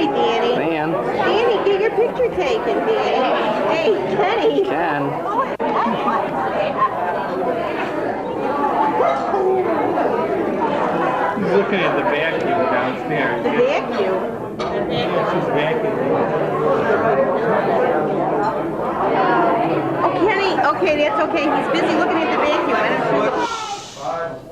Hey, Danny. Dan. Danny, get your picture taken, Danny. Hey, Kenny. Ken. He's looking at the vacuum downstairs. The vacuum. It's just vacuum. Oh, Kenny. Okay, that's okay. He's busy looking at the vacuum. I don't see.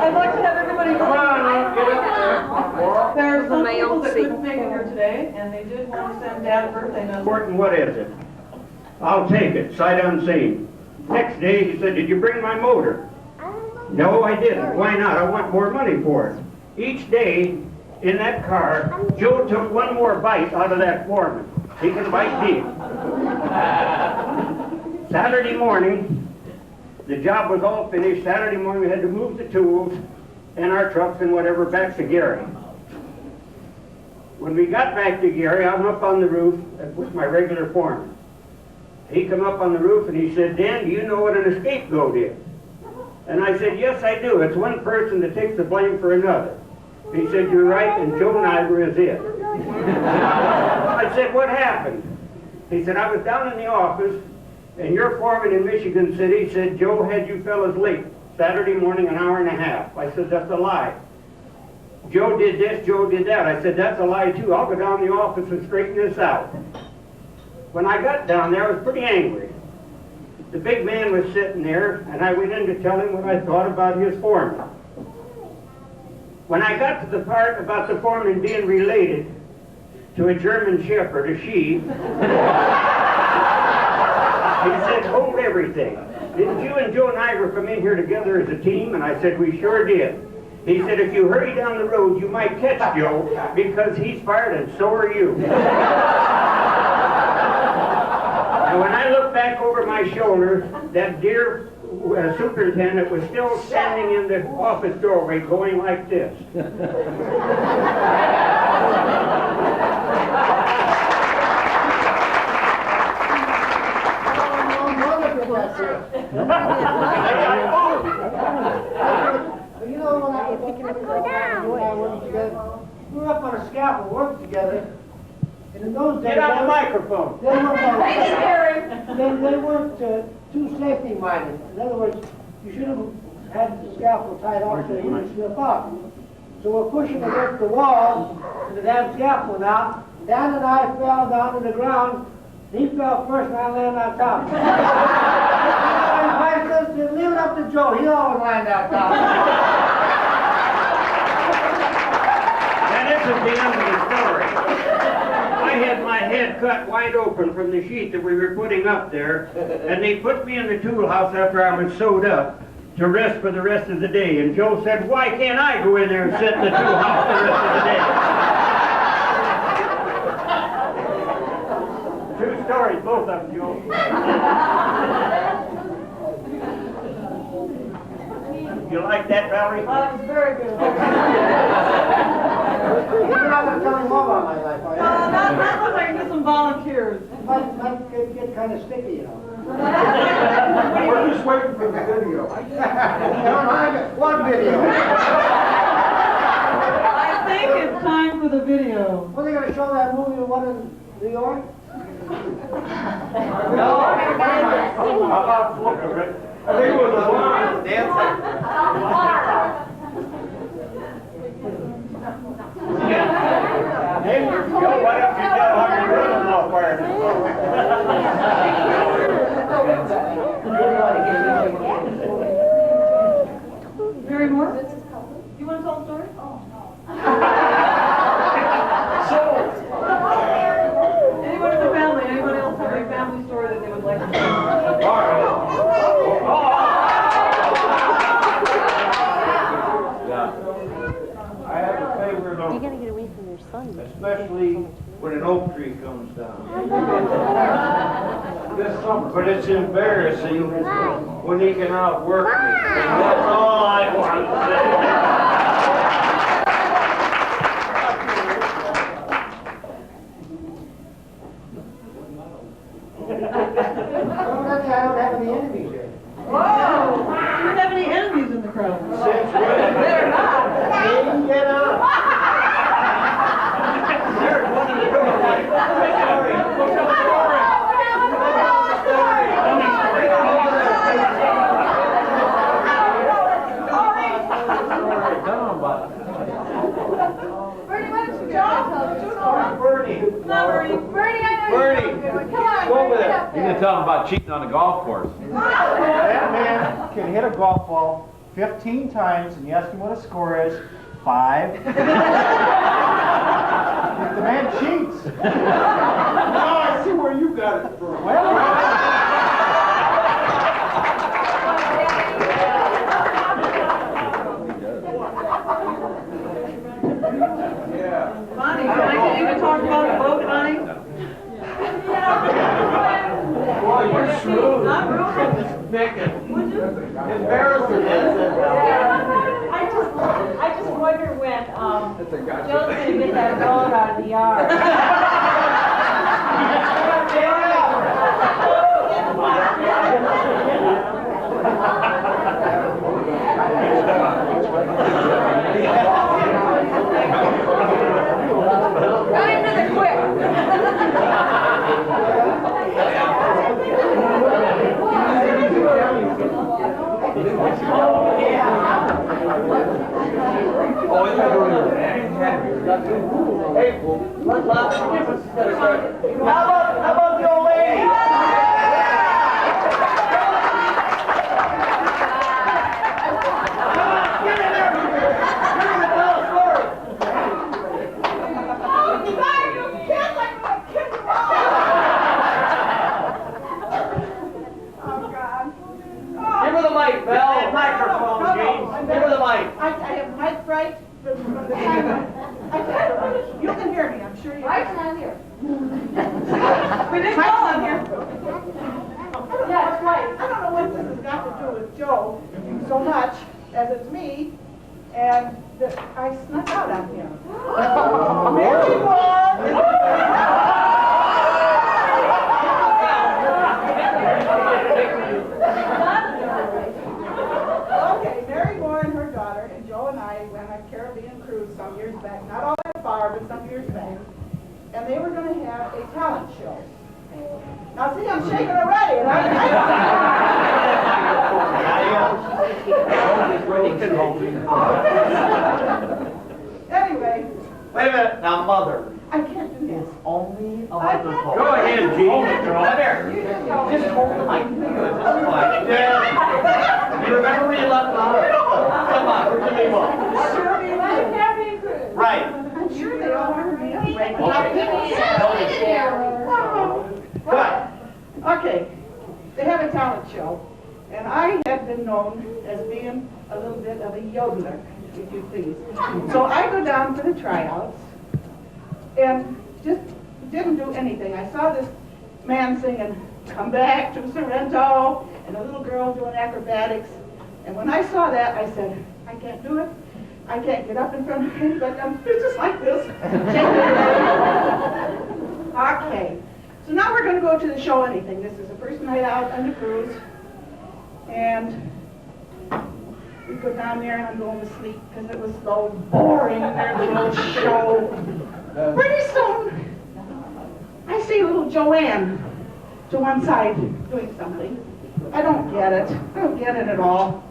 I'd like to have everybody come on. There's some people that couldn't make it here today, and they did want to send Dad a birthday note. Important, what is it? I'll take it, sight unseen. Next day, he said, did you bring my motor? No, I didn't. Why not? I want more money for it. Each day, in that car, Joe took one more bite out of that foreman. He can bite deep. Saturday morning, the job was all finished. Saturday morning, we had to move the tools and our trucks and whatever back to Gary. When we got back to Gary, I'm up on the roof with my regular foreman. He come up on the roof and he said, Dan, do you know what an scapegoat is? And I said, yes, I do. It's one person that takes the blame for another. He said, you're right, and Joe Nygra is it. I said, what happened? He said, I was down in the office, and your foreman in Michigan City said Joe had you fellas late Saturday morning an hour and a half. I said, that's a lie. Joe did this, Joe did that. I said, that's a lie too. I'll go down to the office and straighten this out. When I got down there, I was pretty angry. The big man was sitting there, and I went in to tell him what I thought about his foreman. When I got to the part about the foreman being related to a German Shepherd, a she, he said, hold everything. Didn't you and Joe Nygra come in here together as a team? And I said, we sure did. He said, if you hurry down the road, you might catch Joe, because he's fired and so are you. And when I looked back over my shoulder, that dear superintendent was still standing in the office doorway going like this. You know, when I was working together, we were up on a scaffold working together. And in those days, Get on the microphone. They weren't too safety minded. In other words, you should have had the scaffold tied off so you wouldn't slip up. So we're pushing against the wall to the damn scaffold now. Dan and I fell down to the ground. He fell first and I landed on top. And I said, leave it up to Joe. He always landed on top. That isn't the end of the story. I had my head cut wide open from the sheet that we were putting up there, and they put me in the tool house after I was sewed up to rest for the rest of the day. And Joe said, why can't I go in there and sit in the tool house the rest of the day? True stories, both of them, Joe. You like that, Valerie? That was very good. You're not going to tell me more about my life, are you? That looks like I get some volunteers. Might get kind of sticky, you know. We're just waiting for the video. I got one video. I think it's time for the video. Were they going to show that movie, the one in New York? No. How about Florida? I think it was a blonde dancing. Hey, Joe, why don't you tell how your brother-in-law fired Mary Moore? You want to tell a story? Anyone in the family? Anyone else have a family story that they would like to tell? I have a favorite You of, gotta get away from your son. especially when an oak tree comes down. This summer, but it's embarrassing when he can outwork me. That's all I want to say. Evidently, I don't have any enemies here. Whoa! Do you have any enemies in the crowd? Since when? Better not. Get up. There's one in the doorway. Bernie, why don't you go? Bernie. Not Bernie. Bernie, I know Bernie. you're good. Come on, Go over Bernie, there. get up You can tell them about cheating on the golf course. That man can hit a golf ball 15 times, and you ask him what his score is, 5. The man cheats. Now I see where you got it from. Bonnie, can I get you to talk about a boat, Bonnie? Boy, you're shrewd. I'm real Embarrassing. I just wonder when Joe's gonna get that road out of the yard. Right into the quick. How about the old lady? Get in there! You're gonna tell a story. Give her the mic, Belle. That microphone, James. Give her the mic. I have mic fright from the time you can hear me, I'm sure you can. Mike's not here. We didn't know I'm here. Yeah, it's right. I don't know what this has got to do with Joe so much as it's me, and that I snuck out on him. Mary Okay, Mary Moore and her daughter and Joe and I went on a Caribbean cruise some years back, not all that far, but some years back, and they were going to have a talent show. Now see, I'm shaking already, and Anyway. Wait a minute, now mother. I can't do this. Only a I can't. microphone. Go ahead, Gene. Come here. Just hold the mic. Just quiet. Yeah. You remember where you left off? Come on, we're gonna move on. Caribbean cruise. Right. I'm sure they all heard me anyway. Good. Okay, they have a talent show, and I have been known as being a little bit of a yodeler, if you please. So I go down for the tryouts, and just didn't do anything. I saw this man singing "Come Back to Sorrento" and a little girl doing acrobatics, and when I saw that, I said, I can't do it. I can't get up in front of anybody. I'm just like this. Okay. So now we're going to go to the show anything. This is the first night out on the cruise. And we go down there and I'm going to sleep because it was so boring, their little show. Pretty soon, I see little Joanne to one side doing something. I don't get it. I don't get it at all.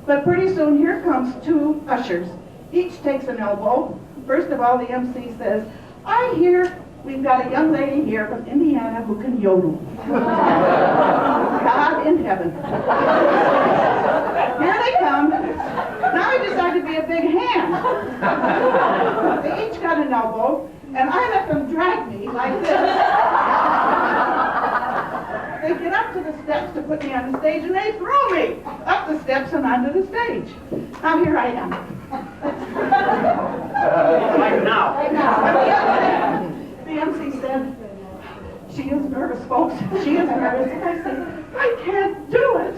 But pretty soon here comes two ushers. Each takes an elbow. First of all, the MC says, I hear we've got a young lady here from Indiana who can yodel. God in heaven. Here they come. Now I decide to be a big hand. They each got an elbow, and I let them drag me like this. They get up to the steps to put me on the stage, and they throw me up the steps and onto the stage. Now here I am. Right now. Right now. The MC said, she is nervous, folks. She is nervous. And I said, I can't do it.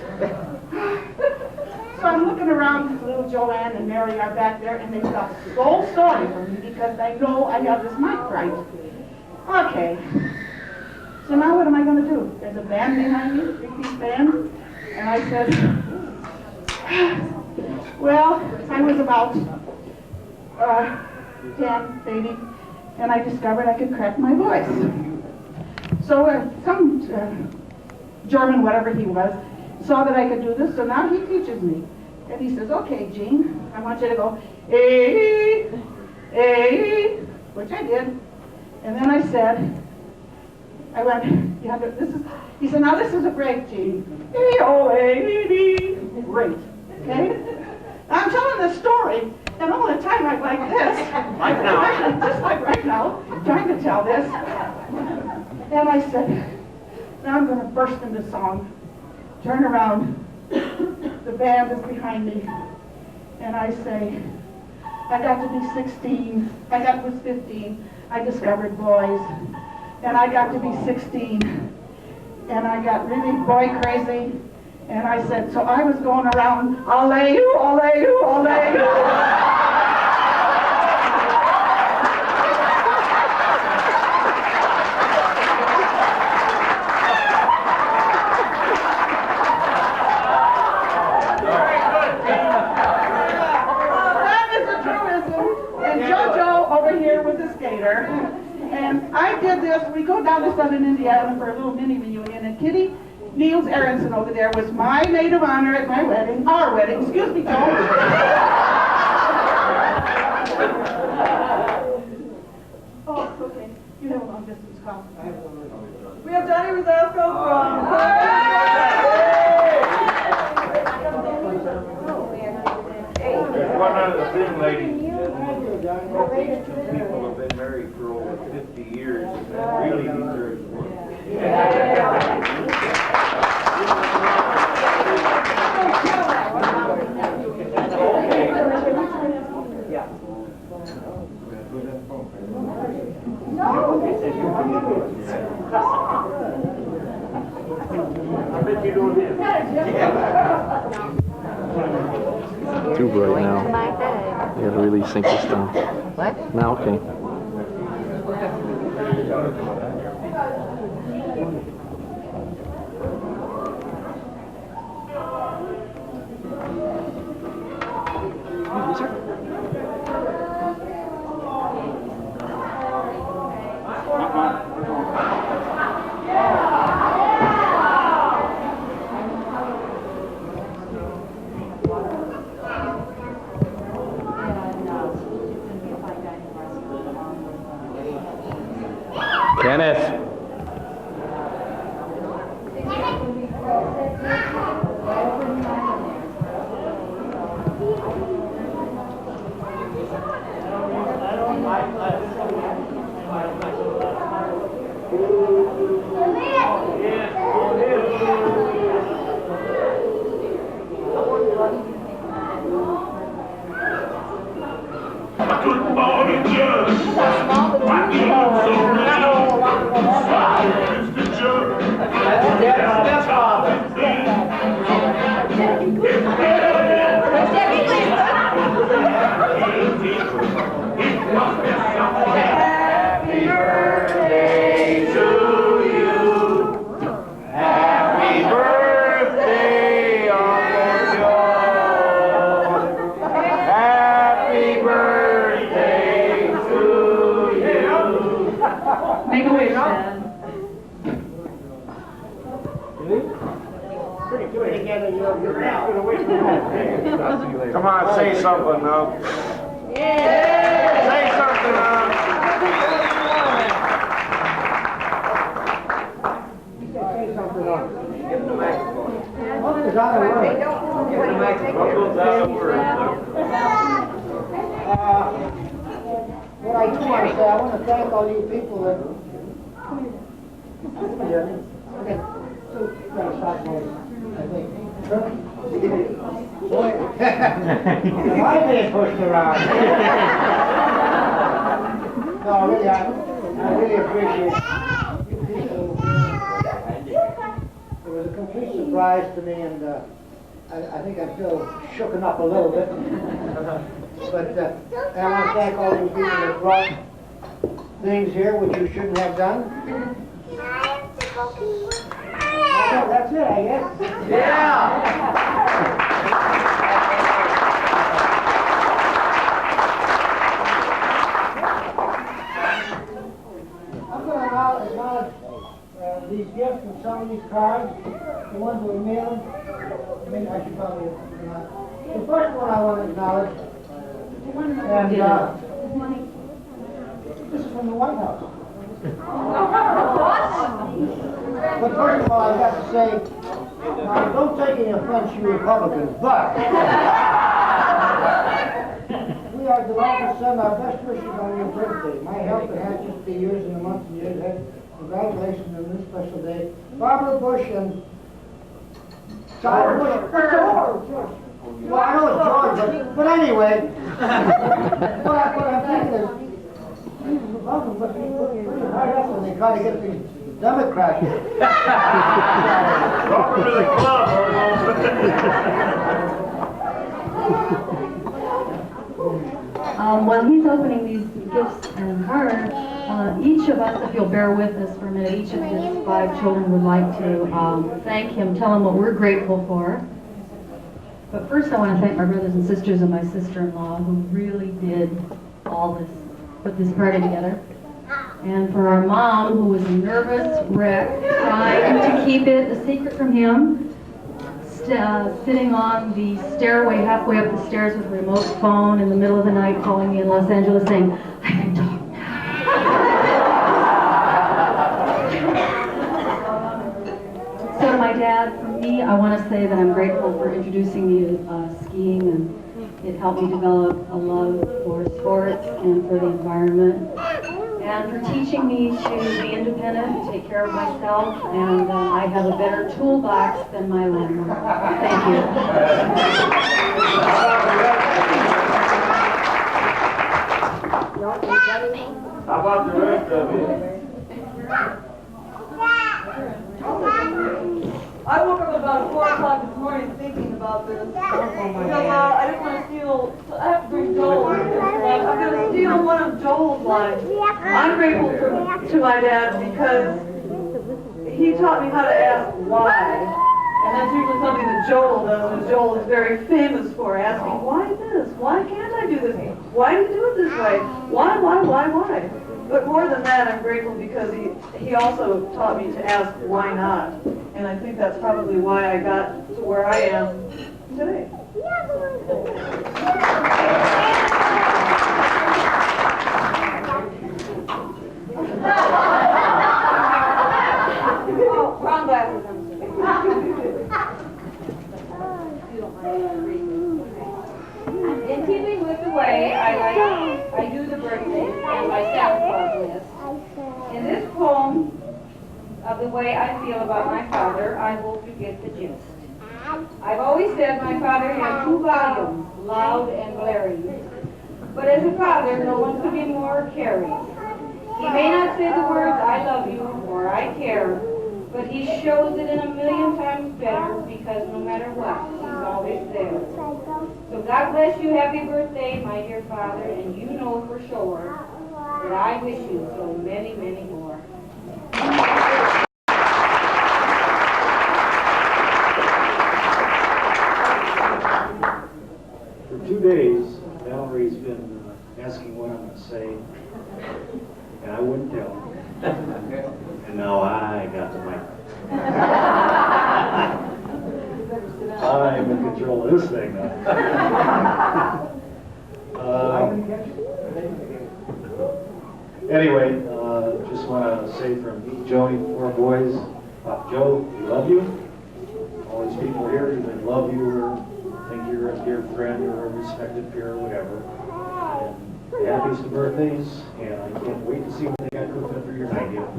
So I'm looking around, little Joanne and Mary are back there, and they felt so sorry for me because they know I have this mic right. Okay. So now what am I going to do? There's a band behind me, a big-piece band. And I said, well, I was about 10, maybe, and I discovered I could crack my voice. So some German, whatever he was, saw that I could do this, so now he teaches me. And he says, okay, Jean, I want you to go, which I did. And then I said, I went, he said, now this is a break, Jean. Great, okay? I'm telling this story, and all the time I'm like this. Like now. Just like right now, trying to tell this. And I said, now I'm going to burst into song. Turn around. The band is behind me. And I say, I got to be 16. I was 15. I discovered boys. And I got to be 16. And I got really boy crazy. And I said, so I was going around, I'll lay you, I'll lay you, I'll lay you. And I did this, we go down to Southern Indiana for a little mini reunion, and Kitty Niels Aronson over there was my maid of honor at my wedding, our wedding, excuse me, Joe. where's that come from? There's one other thing, ladies. People have been married for over 50 years and that really deserves one. I bet you don't have. Too bright now. You gotta really sink this down. What? Now, okay. Kenneth. Good morning, Judge. Why you look so real? Mr. Judge. Happy birthday to you. Happy birthday, Uncle Joe. Happy birthday to you. Make a wish, Dad. Pretty good together, you're now. Come on, say something now. Say something now. Say something on. Give him the microphone. What is on the word? Give him the microphone. What I do want to say, I want to thank all you people that. Okay. So, gotta stop noise, I think. Boy, am I being pushed around? No, really, I really appreciate you people. It was a complete surprise to me, and I think I'm still shooken up a little bit. But I want to thank all you people that brought things here which you shouldn't have done. That's it, I guess. Yeah. I'm going to acknowledge these gifts and some of these cards, the ones that we mailed. Maybe I should probably acknowledge. The first one I want to acknowledge, and this is from the White House. But first of all, I've got to say, now don't take any offense, you Republicans, but we are delighted to send our best wishes on your birthday. My health and happiness be yours in the months and years ahead. Congratulations on this special day. Barbara Bush and George Bush. George. Well, I know it's George, but anyway, what I'm thinking is, these Republicans must be pretty hard up when they try to get these Democrats. Welcome to the club, While he's opening these gifts and cards, each of us, if you'll bear with us for a minute, each of his 5 children would like to thank him, tell him what we're grateful for. But first I want to thank my brothers and sisters and my sister-in-law who really did all this, put this party together. And for our mom, who was a nervous wreck, trying to keep it a secret from him, sitting on the stairway, halfway up the stairs with a remote phone in the middle of the night, calling me in Los Angeles saying, I can talk now. Dad, from me, I want to say that I'm grateful for introducing me to skiing, and it helped me develop a love for sports and for the environment, and for teaching me to be independent, take care of myself, and I have a better toolbox than my landlord. Thank you. How about the rest of you? I woke up about 4 o'clock this morning thinking about this. Because I didn't want to steal, I have to bring Joel. I'm going to steal one of Joel's lines. I'm grateful to my dad because he taught me how to ask why. And that's usually something that Joel does, and Joel is very famous for asking, why this? Why can't I do this? Why do you do it this way? Why? But more than that, I'm grateful because he also taught me to ask why not. And I think that's probably why I got to where I am today. Oh, wrong glasses. In keeping with the way I do the birthdays and my Santa Claus list, in this poem of the way I feel about my father, I hope you get the gist. I've always said my father had 2 volumes, loud and blaring. But as a father, no one could be more caring. He may not say the words, I love you, or I care, but he shows it in a million times better because no matter what, he's always there. So God bless you, happy birthday, my dear father, and you know for sure that I wish you so many, many more. For 2 days, Valerie's been asking what I'm going to say, and I wouldn't tell her. And now I got the mic. I'm in control of this thing now. Anyway, just want to say from Joe and 4 boys, Joe, we love you. All these people here either love you or think you're a dear friend or a respected peer or whatever. And happiest of birthdays, and I can't wait to see what they got cooking for your 90th.